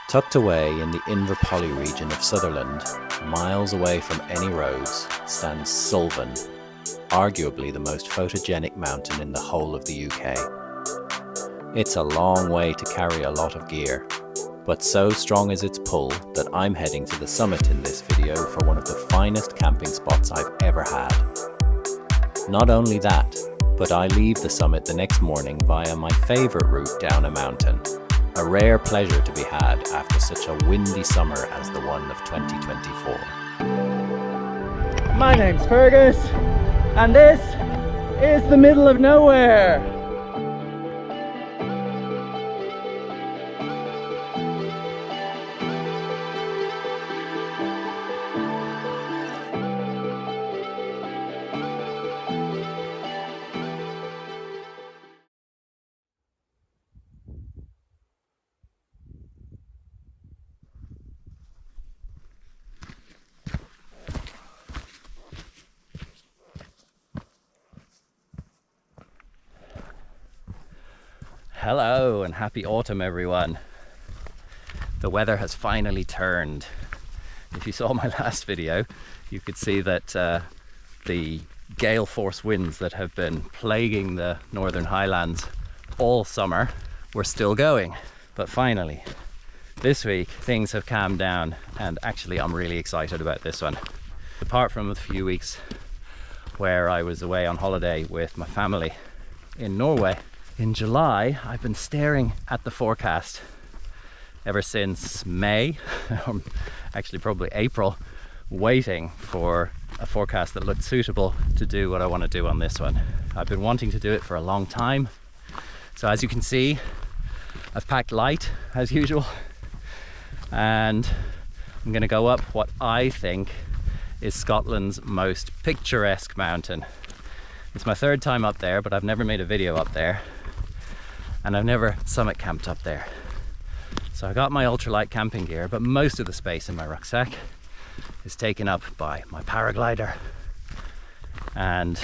Tucked away in the Inverpolly region of Sutherland, miles away from any roads, stands Sulven, arguably the most photogenic mountain in the whole of the UK. It's a long way to carry a lot of gear, but so strong is its pull that I'm heading to the summit in this video for one of the finest camping spots I've ever had. Not only that, but I leave the summit the next morning via my favourite route down a mountain. A rare pleasure to be had after such a windy summer as the one of 2024. My name's Fergus, and this is the middle of nowhere. Hello and happy autumn, everyone. The weather has finally turned. If you saw my last video, you could see that the gale force winds that have been plaguing the Northern Highlands all summer were still going. But finally, this week, things have calmed down, and actually I'm really excited about this one. Apart from a few weeks where I was away on holiday with my family in Norway, in July, I've been staring at the forecast ever since May, or actually probably April, waiting for a forecast that looked suitable to do what I want to do on this one. I've been wanting to do it for a long time. So as you can see, I've packed light as usual, and I'm going to go up what I think is Scotland's most picturesque mountain. It's my third time up there, but I've never made a video up there. And I've never summit camped up there. So I got my ultralight camping gear, but most of the space in my rucksack is taken up by my paraglider. And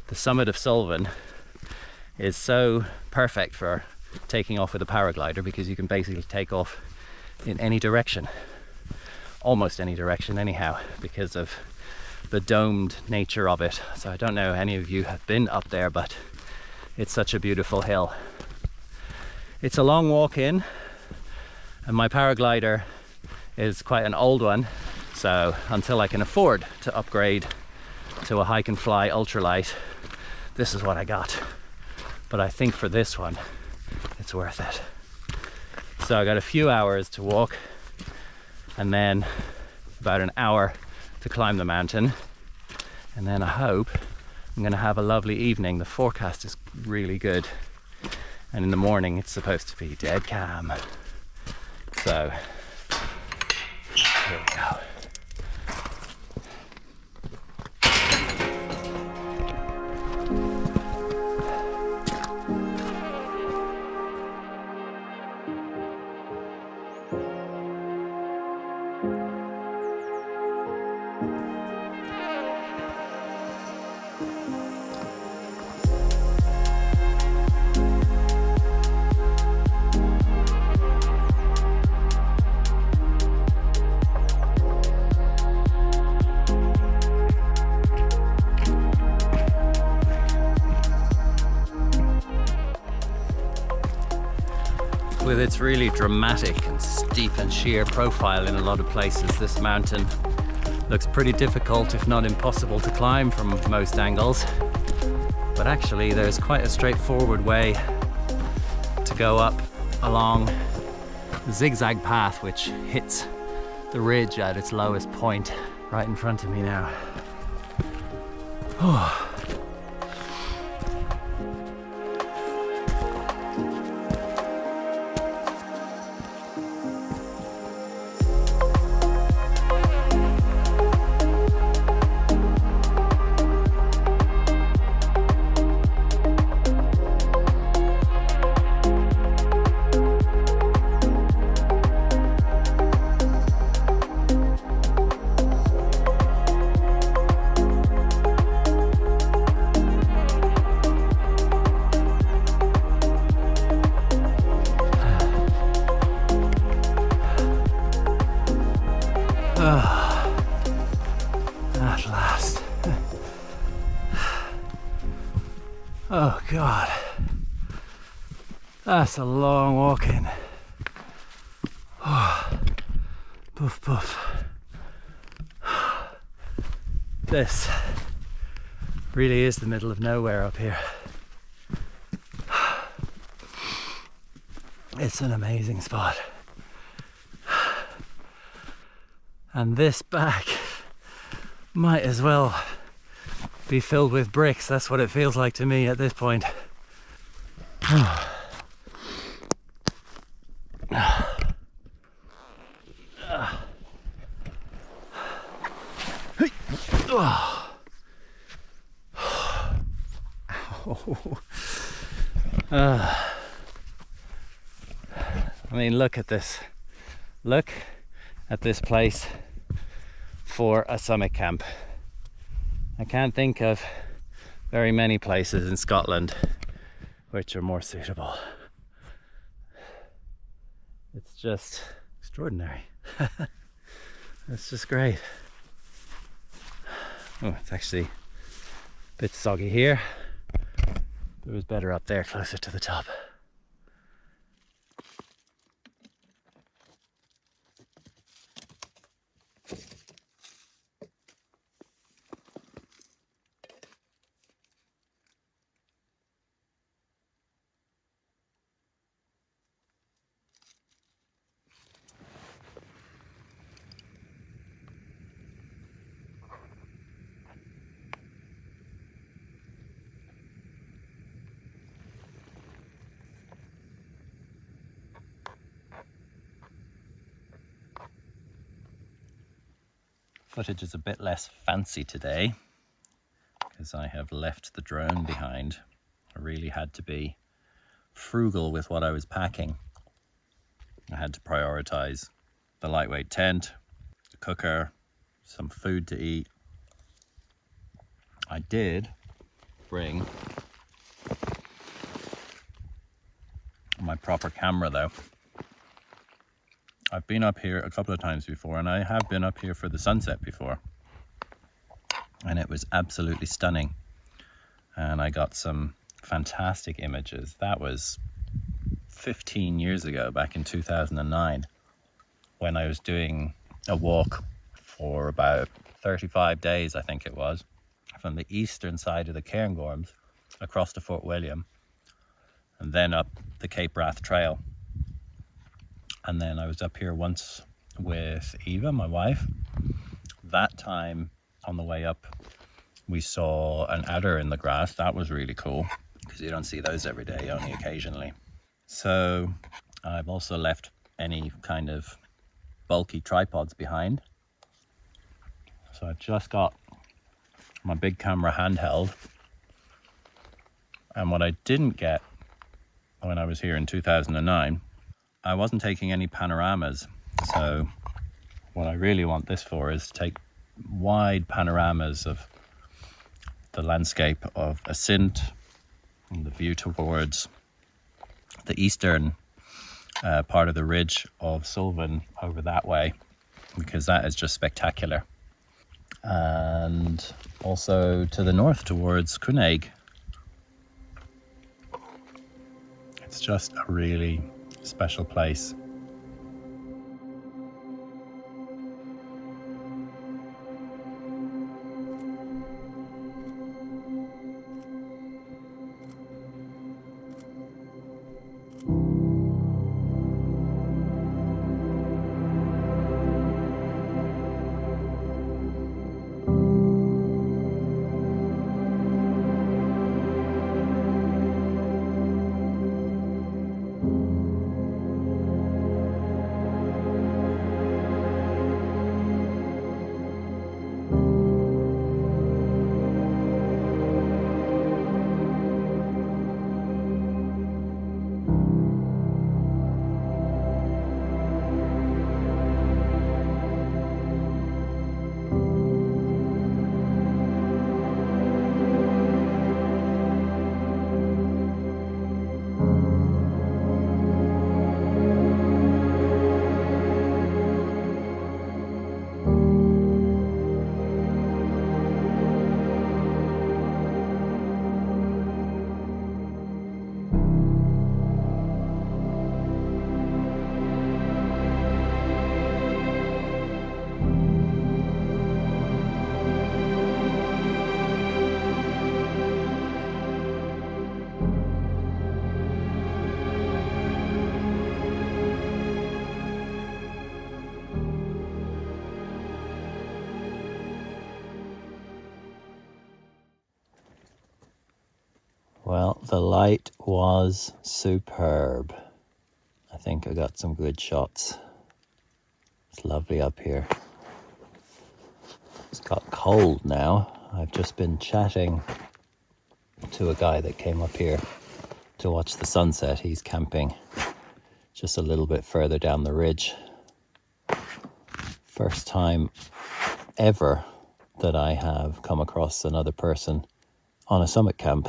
the summit of Sulven is so perfect for taking off with a paraglider because you can basically take off in any direction. Almost any direction anyhow, because of the domed nature of it. So I don't know if any of you have been up there, but it's such a beautiful hill. It's a long walk in, and my paraglider is quite an old one, so until I can afford to upgrade to a hike and fly ultralight, this is what I got. But I think for this one, it's worth it. So I got a few hours to walk, and then about an hour to climb the mountain, and then I hope I'm going to have a lovely evening. The forecast is really good, and in the morning it's supposed to be dead calm. So here we go. With its really dramatic and steep and sheer profile in a lot of places, this mountain looks pretty difficult, if not impossible, to climb from most angles. But actually there's quite a straightforward way to go up along the zigzag path which hits the ridge at its lowest point right in front of me now. That's a long walk in. Oh, puff puff. This really is the middle of nowhere up here. It's an amazing spot. And this back might as well be filled with bricks. That's what it feels like to me at this point. I mean, look at this. Look at this place for a summit camp. I can't think of very many places in Scotland which are more suitable. It's just extraordinary. It's just great. Oh, it's actually a bit soggy here. It was better up there, closer to the top. Footage is a bit less fancy today because I have left the drone behind. I really had to be frugal with what I was packing. I had to prioritize the lightweight tent, the cooker, some food to eat. I did bring my proper camera though. I've been up here a couple of times before, and I have been up here for the sunset before, and it was absolutely stunning, and I got some fantastic images. That was 15 years ago, back in 2009, when I was doing a walk for about 35 days, I think it was, from the eastern side of the Cairngorms across to Fort William, and then up the Cape Wrath Trail. And then I was up here once with Eva, my wife. That time on the way up, we saw an adder in the grass. That was really cool because you don't see those every day, only occasionally. So I've also left any kind of bulky tripods behind. So I've just got my big camera handheld. And what I didn't get when I was here in 2009, I wasn't taking any panoramas, so what I really want this for is to take wide panoramas of the landscape of Assynt and the view towards the eastern part of the ridge of Sullivan over that way, because that is just spectacular. And also to the north towards Crunaig. It's just a really special place. The light was superb. I think I got some good shots. It's lovely up here. It's got cold now. I've just been chatting to a guy that came up here to watch the sunset. He's camping just a little bit further down the ridge. First time ever that I have come across another person on a summit camp.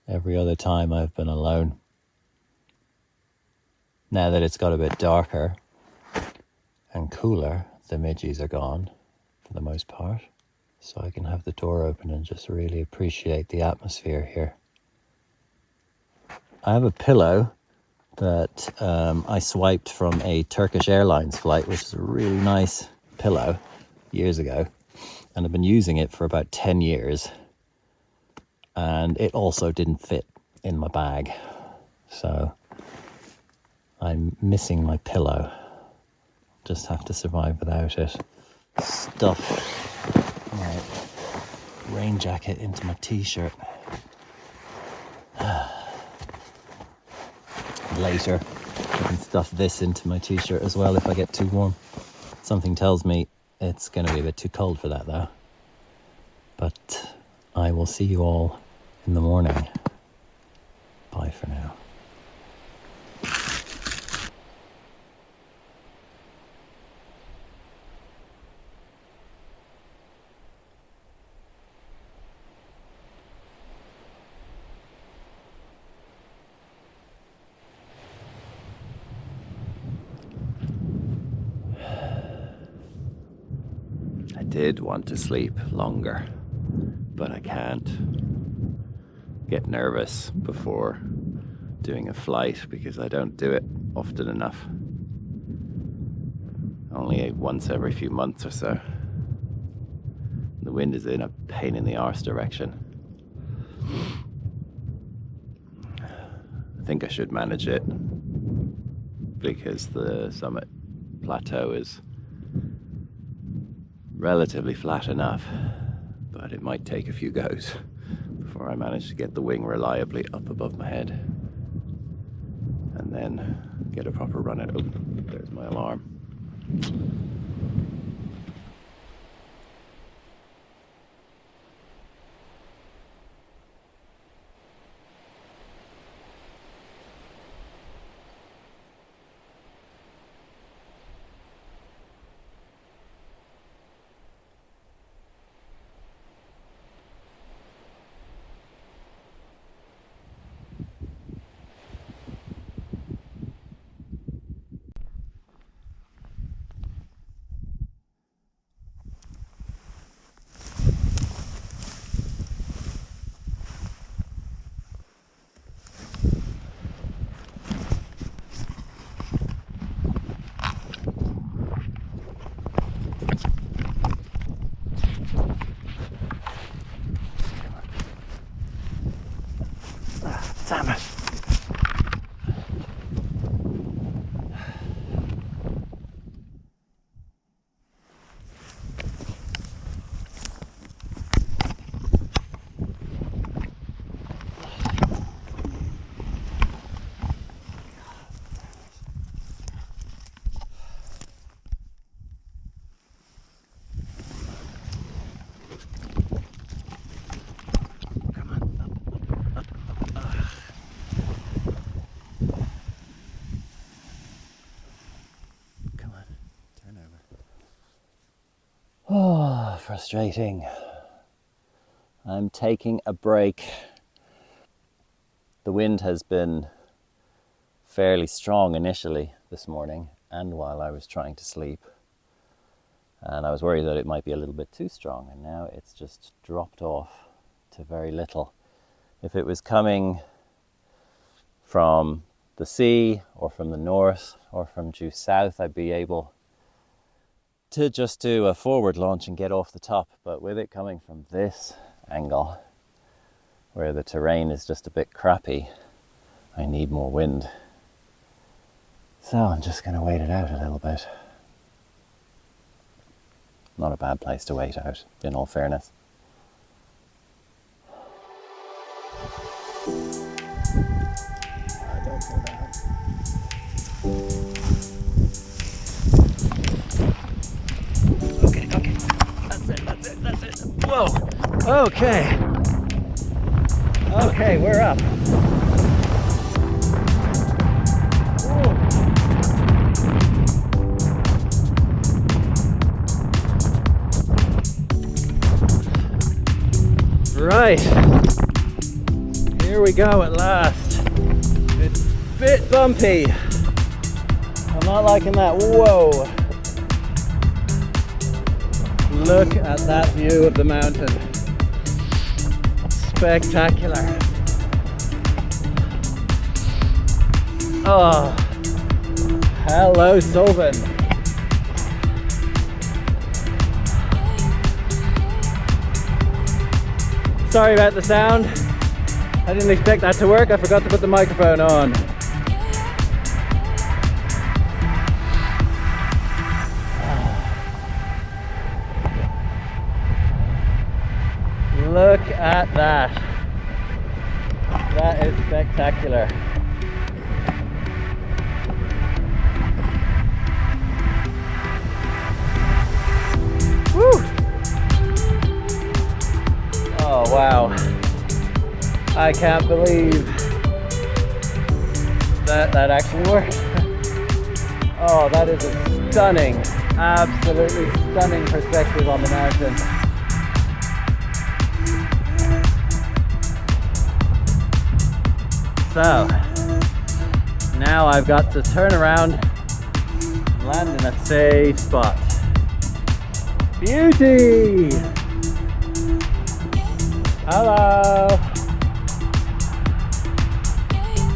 Every other time I've been alone. Now that it's got a bit darker and cooler, the midges are gone for the most part. So I can have the door open and just really appreciate the atmosphere here. I have a pillow that I swiped from a Turkish Airlines flight, which is a really nice pillow years ago. And I've been using it for about 10 years. And it also didn't fit in my bag. So I'm missing my pillow. Just have to survive without it. Stuff my rain jacket into my t-shirt. Later, I can stuff this into my t-shirt as well if I get too warm. Something tells me it's going to be a bit too cold for that though. But I will see you all in the morning. Bye for now. I did want to sleep longer, but I can't. Get nervous before doing a flight because I don't do it often enough. Only once every few months or so. The wind is in a pain in the arse direction. I think I should manage it because the summit plateau is relatively flat enough, but it might take a few goes before I manage to get the wing reliably up above my head and then get a proper run at it. Oh, there's my alarm. Damn it. Oh, frustrating. I'm taking a break. The wind has been fairly strong initially this morning and while I was trying to sleep. And I was worried that it might be a little bit too strong, and now it's just dropped off to very little. If it was coming from the sea or from the north or from due south, I'd be able to just do a forward launch and get off the top, but with it coming from this angle where the terrain is just a bit crappy, I need more wind. So I'm just going to wait it out a little bit. Not a bad place to wait out, in all fairness. Okay. Okay, we're up. Right. Here we go at last. It's a bit bumpy. I'm not liking that. Whoa. Look at that view of the mountain. Spectacular. Oh, hello Solven. Sorry about the sound. I didn't expect that to work. I forgot to put the microphone on. Look at that. That is spectacular. Woo! Oh wow. I can't believe that actually worked. Oh, that is a stunning, absolutely stunning perspective on the mountain. So, now I've got to turn around and land in a safe spot. Beauty! Hello!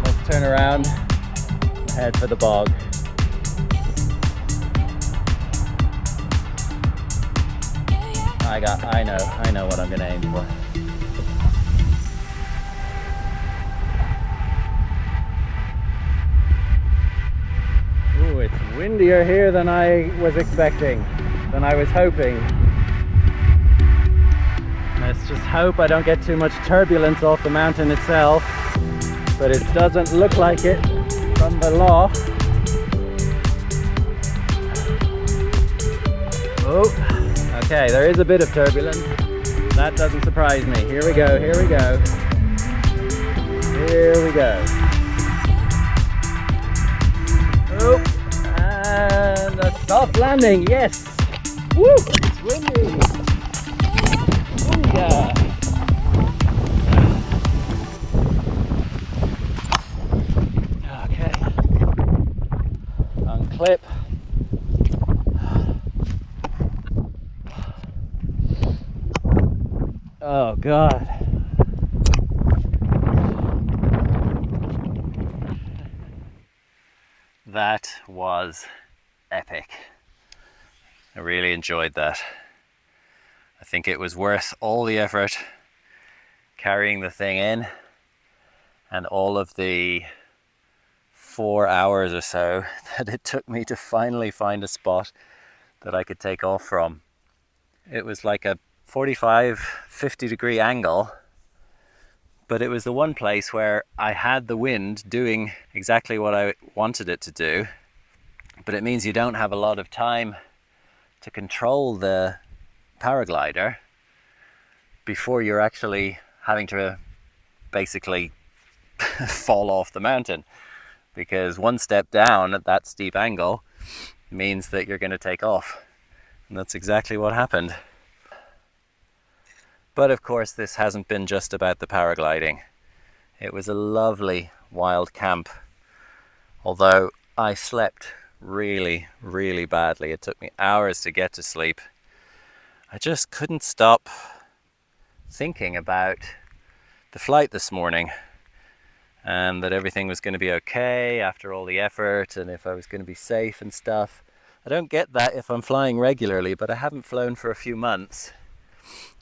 Let's turn around and head for the bog. I know what I'm gonna aim for. Ooh, it's windier here than I was expecting, than I was hoping. Let's just hope I don't get too much turbulence off the mountain itself, but it doesn't look like it from below. Oh, okay, there is a bit of turbulence. That doesn't surprise me. Here we go, here we go. Here we go. Oh, and a soft landing, yes! Woo, it's windy! Oh yeah! Okay. Unclip. Oh God. That was epic. I really enjoyed that. I think it was worth all the effort carrying the thing in and all of the 4 hours or so that it took me to finally find a spot that I could take off from. It was like a 45-50 degree angle, but it was the one place where I had the wind doing exactly what I wanted it to do, but it means you don't have a lot of time to control the paraglider before you're actually having to basically fall off the mountain, because one step down at that steep angle means that you're going to take off, and that's exactly what happened. But of course, this hasn't been just about the paragliding. It was a lovely wild camp, although I slept really, really badly. It took me hours to get to sleep. I just couldn't stop thinking about the flight this morning, and that everything was going to be okay after all the effort, and if I was going to be safe and stuff. I don't get that if I'm flying regularly, but I haven't flown for a few months.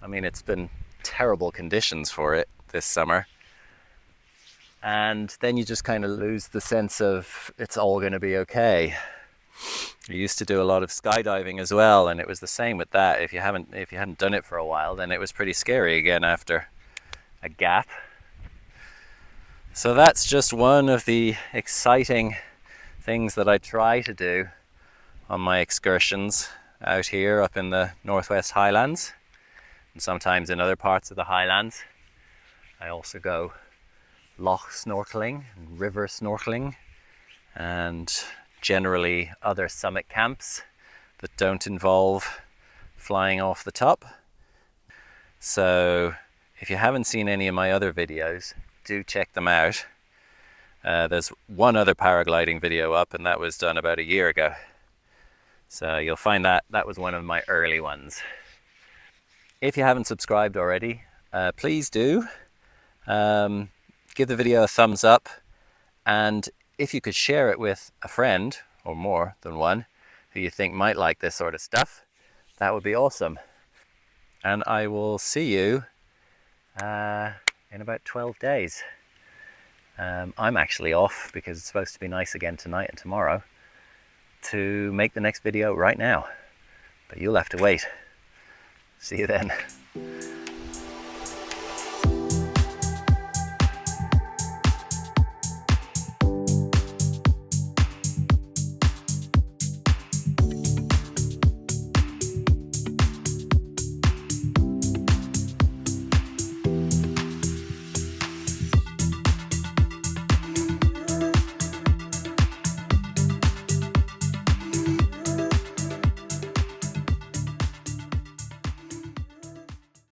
I mean, it's been terrible conditions for it this summer. And then you just kind of lose the sense of it's all going to be okay. I used to do a lot of skydiving as well, and it was the same with that. If you hadn't done it for a while, then it was pretty scary again after a gap. So that's just one of the exciting things that I try to do on my excursions out here up in the Northwest Highlands. and sometimes in other parts of the Highlands. I also go loch snorkeling and river snorkeling, and generally other summit camps that don't involve flying off the top. So if you haven't seen any of my other videos, do check them out. There's one other paragliding video up, and that was done about a year ago. So you'll find that was one of my early ones. If you haven't subscribed already, please do. Give the video a thumbs up, and if you could share it with a friend, or more than one, who you think might like this sort of stuff, that would be awesome. And I will see you in about 12 days. I'm actually off because it's supposed to be nice again tonight and tomorrow to make the next video right now, but you'll have to wait. See you then.